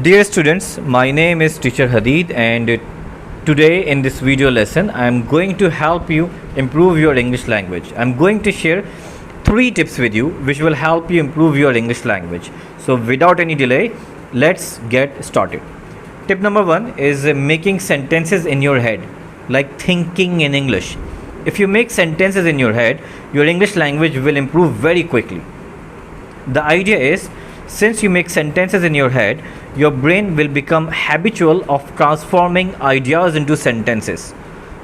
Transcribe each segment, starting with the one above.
Dear students, my name is teacher Hadid, and today in this video lesson I am going to help you improve your English language. I am going to share 3 tips with you which will help you improve your English language. So without any delay, let's get started. Tip number 1 is making sentences in your head, like thinking in English. If you make sentences in your head, your English language will improve very quickly. The idea is, since you make sentences in your head, your brain will become habitual of transforming ideas into sentences.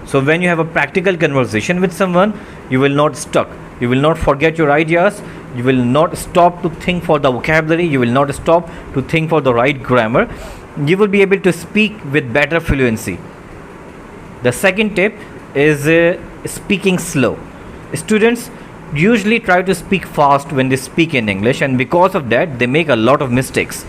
So when you have a practical conversation with someone, you will not stuck. You will not forget your ideas. You will not stop to think for the vocabulary. You will not stop to think for the right grammar. You will be able to speak with better fluency. The second tip is speaking slow. Students usually try to speak fast when they speak in English, and because of that they make a lot of mistakes.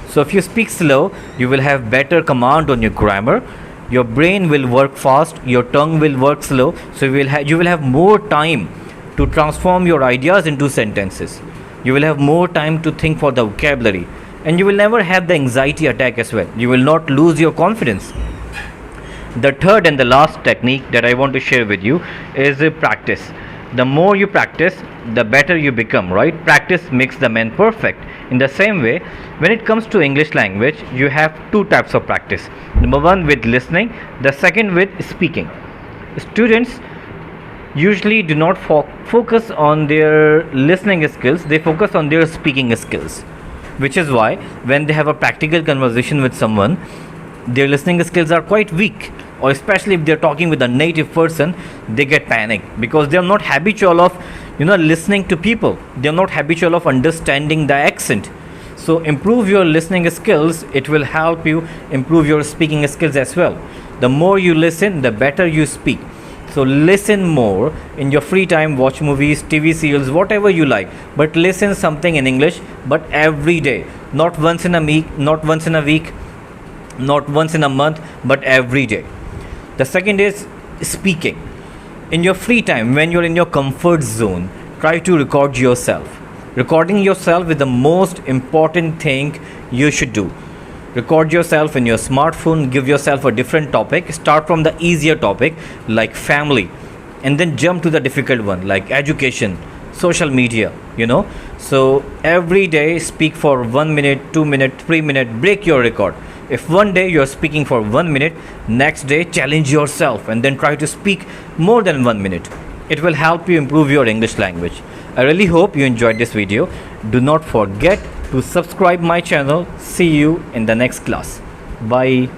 So if you speak slow, you will have better command on your grammar. Your brain will work fast, your tongue will work slow, so you will have more time to transform your ideas into sentences. You will have more time to think for the vocabulary, and you will never have the anxiety attack as well. You will not lose your confidence. The third and the last technique that I want to share with you is practice. The more you practice, the better you become, right? Practice makes the man perfect. In the same way, when it comes to English language, you have 2 types of practice. Number 1 with listening, the second with speaking. Students usually do not focus on their listening skills, they focus on their speaking skills, which is why when they have a practical conversation with someone, their listening skills are quite weak, or especially if they're talking with a native person, they get panic because they're not habitual of listening to people. They're not habitual of understanding the accent. So improve your listening skills. It will help you improve your speaking skills as well. The more you listen, the better you speak. So listen more in your free time. Watch movies, TV serials, whatever you like, but listen something in English, but every day, not once in a week, not once in a week, not once in a month, but every day. The second is speaking. In your free time, when you're in your comfort zone, try to record yourself. Recording yourself is the most important thing you should do. Record yourself in your smartphone, give yourself a different topic. Start from the easier topic like family, and then jump to the difficult one like education, social media, So every day speak for 1 minute, 2 minutes, 3 minutes, break your record. If one day you are speaking for 1 minute, next day challenge yourself and then try to speak more than 1 minute. It will help you improve your English language. I really hope you enjoyed this video. Do not forget to subscribe my channel. See you in the next class. Bye.